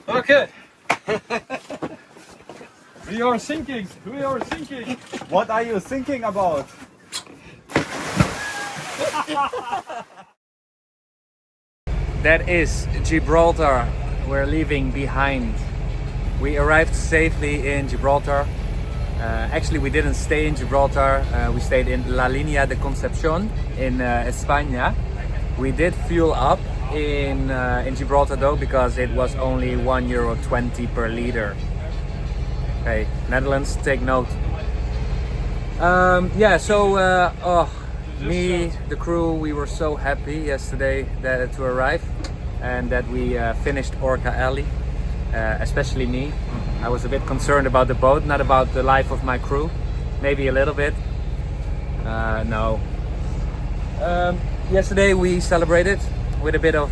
Okay. We are sinking. We are sinking. What are you thinking about? That is Gibraltar. We're leaving behind. We arrived safely in Gibraltar. Actually, we didn't stay in Gibraltar. We stayed in La Línea de Concepción in España. We did fuel up in Gibraltar though, because it was only €1.20 per liter. Okay, Netherlands, take note. Me, the crew, we were so happy yesterday to arrive and that we finished Orca Alley, especially me. I was a bit concerned about the boat, not about the life of my crew, maybe a little bit. No. Yesterday we celebrated with a bit of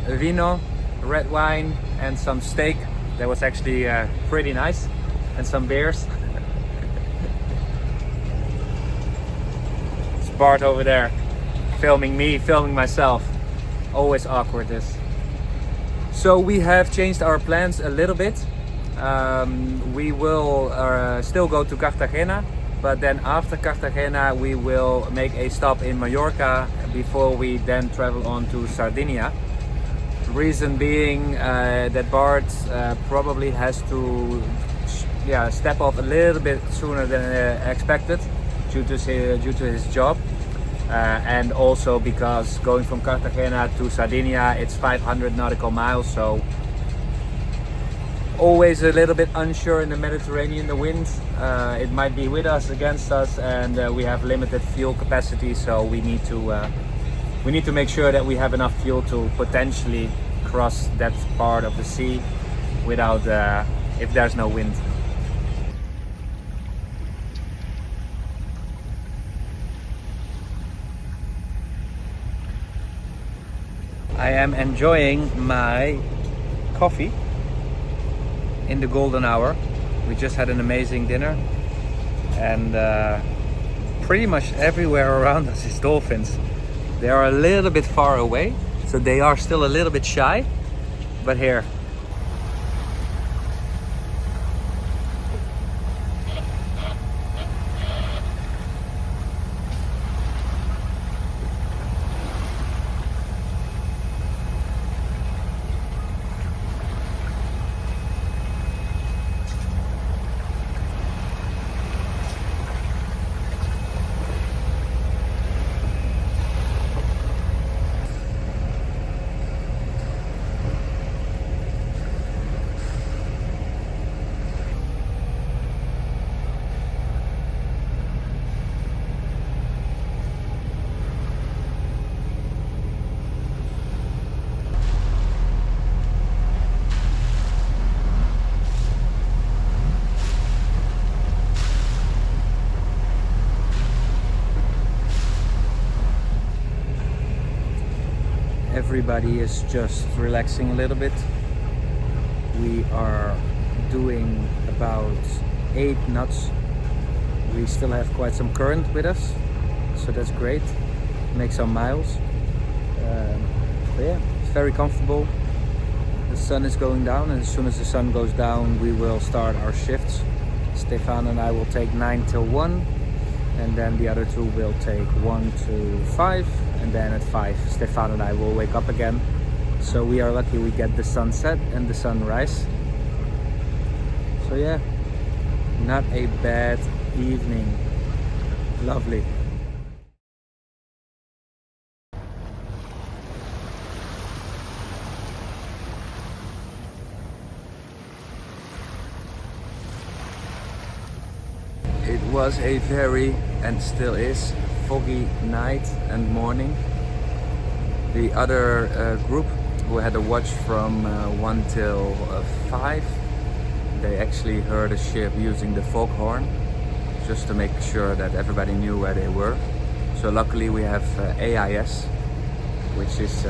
vino, red wine and some steak. That was actually pretty nice, and some beers. Bart over there filming me, filming myself. Always awkward this. So we have changed our plans a little bit. We will still go to Cartagena, but then after Cartagena we will make a stop in Mallorca before we then travel on to Sardinia. Reason being that Bart probably has to step off a little bit sooner than expected due to his job, and also because going from Cartagena to Sardinia, it's 500 nautical miles, so always a little bit unsure in the Mediterranean, the wind. It might be with us, against us, and we have limited fuel capacity, so we need to make sure that we have enough fuel to potentially cross that part of the sea without if there's no wind. I am enjoying my coffee in the golden hour. We just had an amazing dinner, and pretty much everywhere around us is dolphins. They are a little bit far away, so they are still a little bit shy, but here. Everybody is just relaxing a little bit. We are doing about 8 knots. We still have quite some current with us, so that's great. Make some miles. But yeah, it's very comfortable. The sun is going down, and as soon as the sun goes down, we will start our shifts. Stefan and I will take 9 till 1, and then the other two will take 1 to 5, and then at 5 Stefan and I will wake up again. So we are lucky we get the sunset and the sunrise. So yeah, not a bad evening. Lovely. It was a very, and still is, foggy night and morning. The other group who had a watch from 1 till 5, they actually heard a ship using the foghorn just to make sure that everybody knew where they were. So luckily we have AIS, which is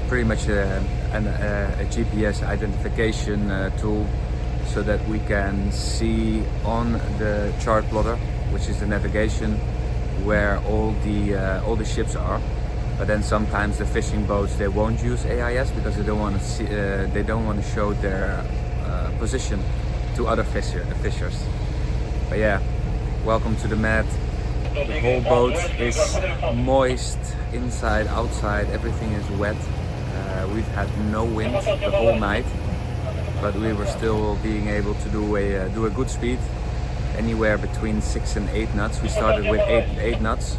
pretty much a GPS identification tool, so that we can see on the chart plotter, which is the navigation, where all the ships are. But then sometimes the fishing boats, they won't use AIS because they don't want to see, they don't want to show their position to other fishers. But yeah, welcome to the mat. The whole boat is moist, inside, outside, everything is wet. We've had no wind the whole night, but we were still being able to do a good speed, anywhere between 6 and 8 knots. We started with 8 knots,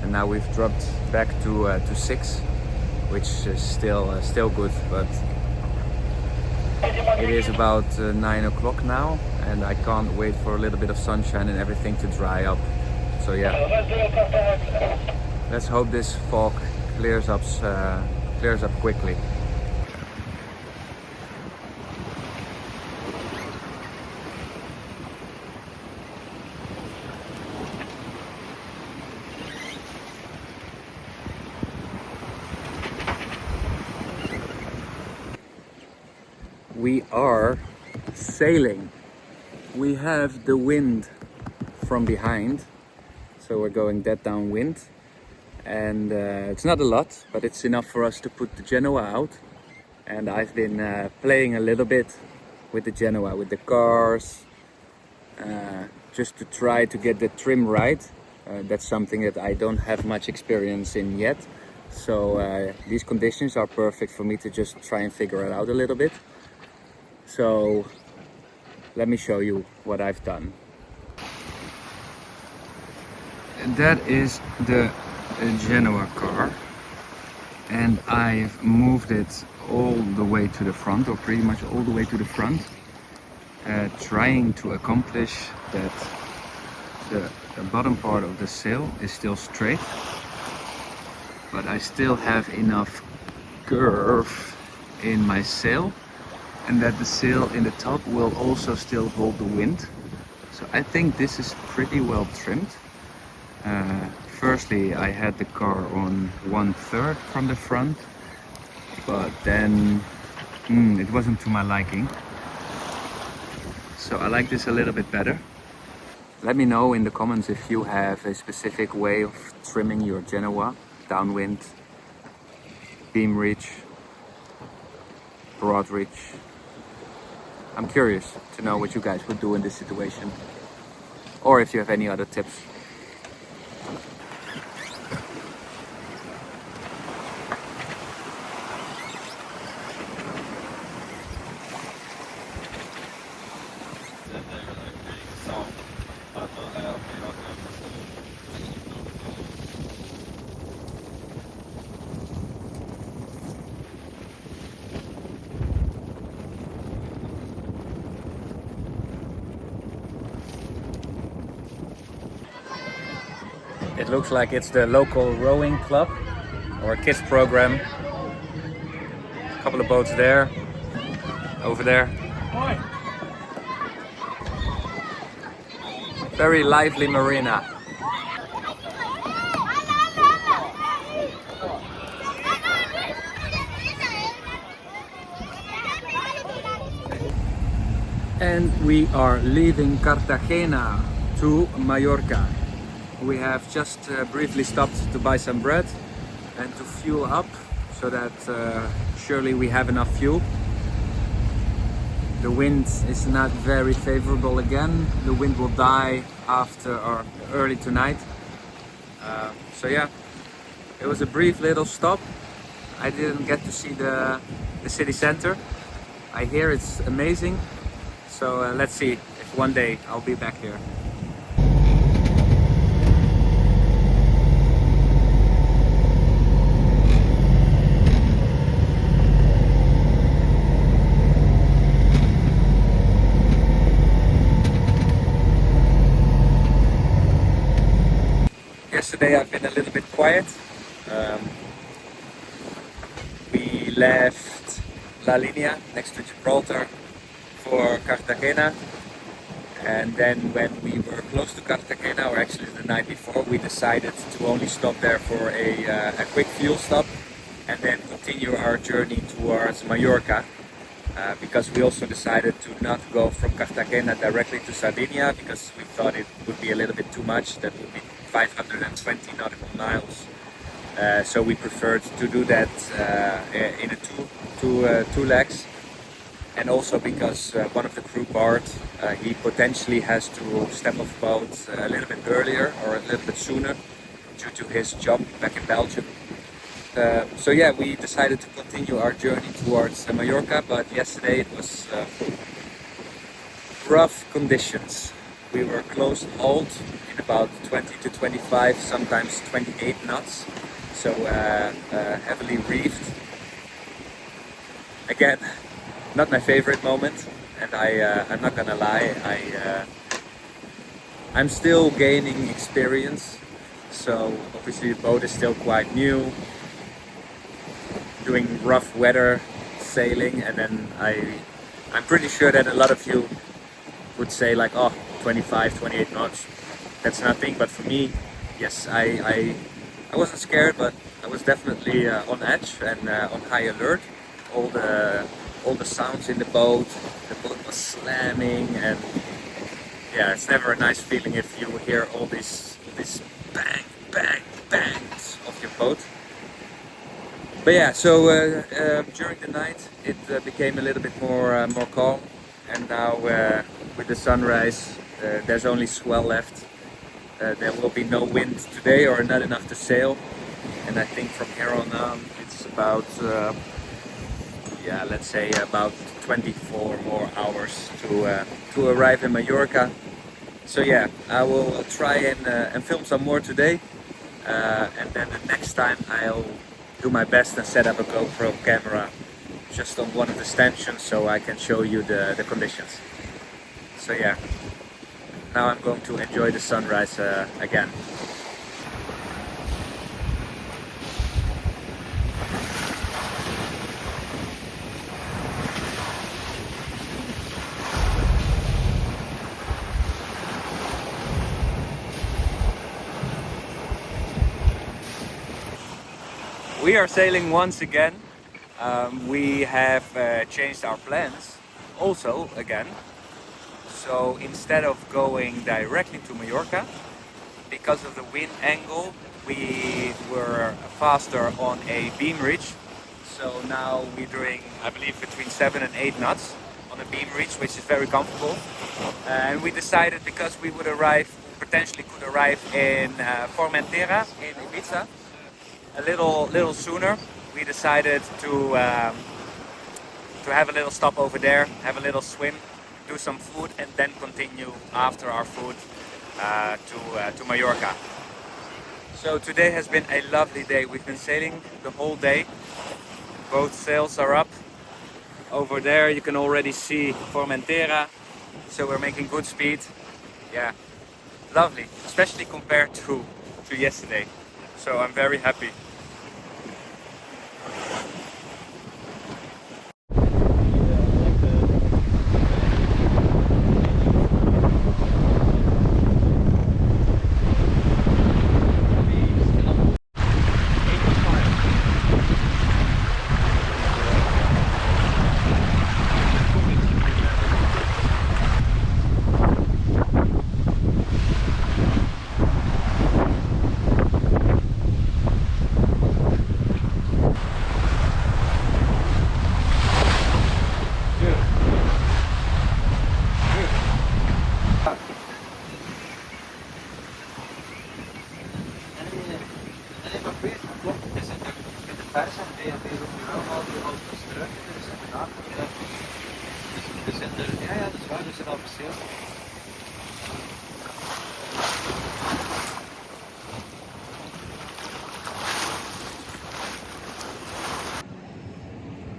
and now we've dropped back to 6, which is still good. But it is about 9 o'clock now, and I can't wait for a little bit of sunshine and everything to dry up. So yeah, let's hope this fog clears up quickly. We are sailing. We have the wind from behind, so we're going dead downwind, and it's not a lot, but it's enough for us to put the Genoa out. And I've been playing a little bit with the Genoa, with the cars, just to try to get the trim right. That's something that I don't have much experience in yet, so these conditions are perfect for me to just try and figure it out a little bit. So let me show you what I've done. That is the Genoa car, and I've moved it all the way to the front, or pretty much all the way to the front, trying to accomplish that the bottom part of the sail is still straight, but I still have enough curve in my sail, and that the sail in the top will also still hold the wind. So I think this is pretty well trimmed. Firstly, I had the car on 1/3 from the front, but then it wasn't to my liking. So I like this a little bit better. Let me know in the comments if you have a specific way of trimming your Genoa, downwind, beam reach, broad reach. I'm curious to know what you guys would do in this situation, or if you have any other tips. It looks like it's the local rowing club or kids program. A couple of boats there, over there. Very lively marina. And we are leaving Cartagena to Mallorca. We have just briefly stopped to buy some bread and to fuel up, so that surely we have enough fuel. The wind is not very favorable again. The wind will die after or early tonight. So yeah, it was a brief little stop. I didn't get to see the city center. I hear it's amazing. So let's see if one day I'll be back here. Yesterday I've been a little bit quiet. We left La Linea next to Gibraltar for Cartagena, and then when we were close to Cartagena, or actually the night before, we decided to only stop there for a quick fuel stop and then continue our journey towards Mallorca, because we also decided to not go from Cartagena directly to Sardinia, because we thought it would be a little bit too much. That would be 520 nautical miles So we preferred to do that in a two legs. And also because one of the crew, Bart, he potentially has to step off boat a little bit earlier or a little bit sooner due to his job back in Belgium. So yeah, we decided to continue our journey towards Mallorca, but yesterday it was rough conditions. We were close hauled in about 20 to 25, sometimes 28 knots, so heavily reefed. Again, not my favorite moment, and I'm not gonna lie, I'm still gaining experience, so obviously the boat is still quite new, doing rough weather sailing, and then I'm pretty sure that a lot of you would say like, oh, 25, 28 knots, that's nothing, but for me, yes, I wasn't scared, but I was definitely on edge and on high alert. All the sounds in the boat was slamming, and yeah, it's never a nice feeling if you hear all these bang, bang, bangs of your boat. But yeah, so during the night it became a little bit more calm, and now with the sunrise there's only swell left. There will be no wind today, or not enough to sail, and I think from here on it's about yeah, let's say about 24 more hours to arrive in Mallorca. So yeah, I will try and film some more today, and then the next time I'll do my best and set up a GoPro camera just on one of the stanchions so I can show you the conditions. So yeah, now I'm going to enjoy the sunrise again. We are sailing once again. We have changed our plans also again. So instead of going directly to Mallorca, because of the wind angle, we were faster on a beam reach. So now we're doing, I believe, between 7 and 8 knots on a beam reach, which is very comfortable. And we decided, because we would potentially could arrive in Formentera in Ibiza a little sooner, we decided to have a little stop over there, have a little swim, do some food, and then continue after our food to Mallorca. So today has been a lovely day. We've been sailing the whole day. Both sails are up. Over there you can already see Formentera. So we're making good speed. Yeah, lovely, especially compared to yesterday. So I'm very happy.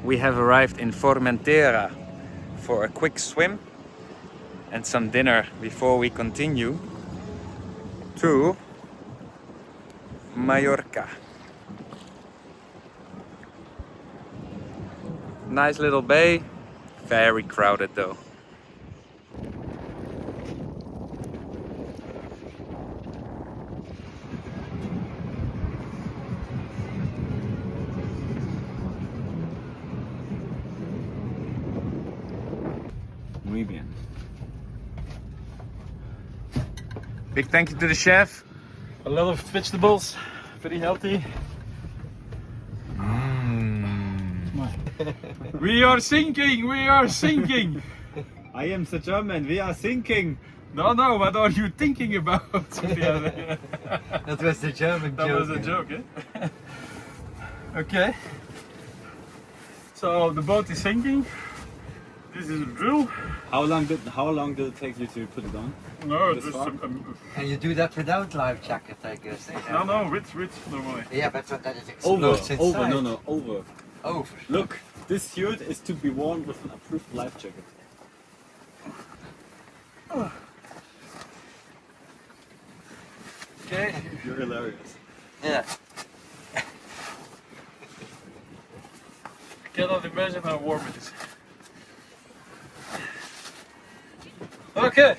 We have arrived in Formentera for a quick swim and some dinner before we continue to Mallorca. Nice little bay, very crowded though. Muy bien. Big thank you to the chef. A lot of vegetables, very healthy. We are sinking, we are sinking. I am the German. We are sinking. No, no, what are you thinking about? That was the German That joke. was a joke, eh? Okay. So the boat is sinking. This is a drill. How long did it take you to put it on? No, This just far? And you do that without life jacket, I guess. Eh? no, with normally. Yeah, but that it Over, explodes inside. no, over. Over. Look, this suit is to be worn with an approved life jacket. Okay. You're hilarious. Yeah. I cannot imagine how warm it is. Okay.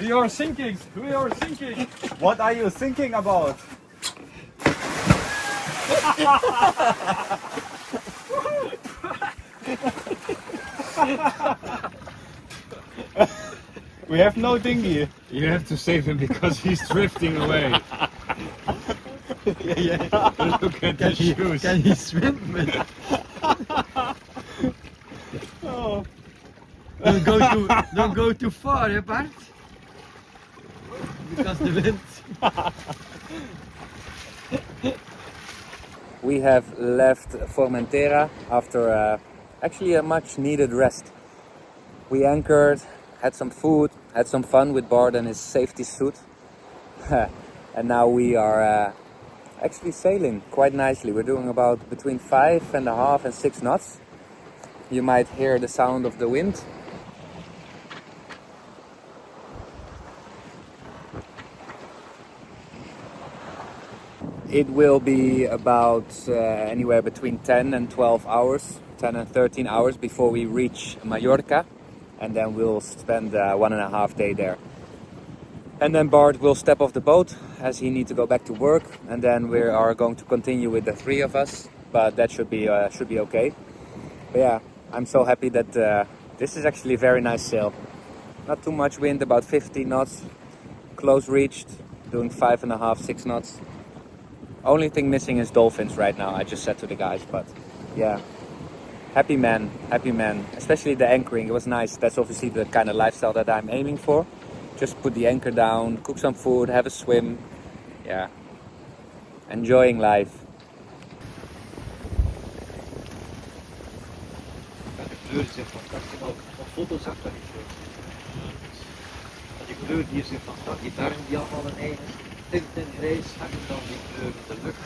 We are sinking. We are sinking. What are you thinking about? We have no dinghy. You have to save him because he's drifting away. Look at the shoes. Can he swim? Oh. Don't go too far, eh, Bart? Because the wind. We have left Formentera after actually a much needed rest. We anchored, had some food, had some fun with Bart and his safety suit. And now we are actually sailing quite nicely. We're doing about between 5.5 and 6 knots. You might hear the sound of the wind. It will be about anywhere between 10 and 12 hours, 10 and 13 hours before we reach Mallorca, and then we'll spend 1.5 days there. And then Bart will step off the boat as he needs to go back to work, and then we are going to continue with the 3 of us, but that should be okay. But yeah, I'm so happy that this is actually a very nice sail. Not too much wind, about 50 knots, close reached, doing 5.5, 6 knots. Only thing missing is dolphins right now, I just said to the guys, but yeah. Happy man, especially the anchoring, it was nice. That's obviously the kind of lifestyle that I'm aiming for. Just put the anchor down, cook some food, have a swim. Yeah, enjoying life. De kleuren zijn fantastisch. Op foto's zag dat niet zo. Die kleuren hier zijn fantastisch. Die bergen die allemaal een eigen tint en grijs hebben dan die kleuren, de lucht.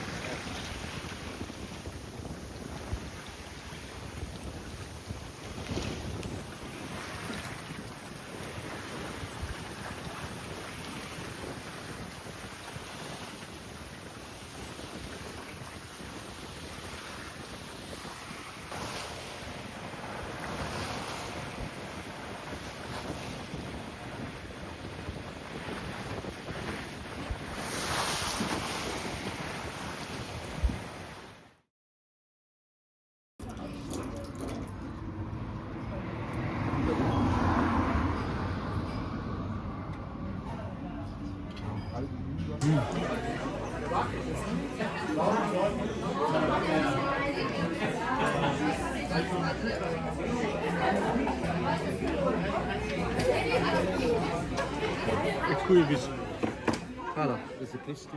Goeie vis. Voilà, dus de kist.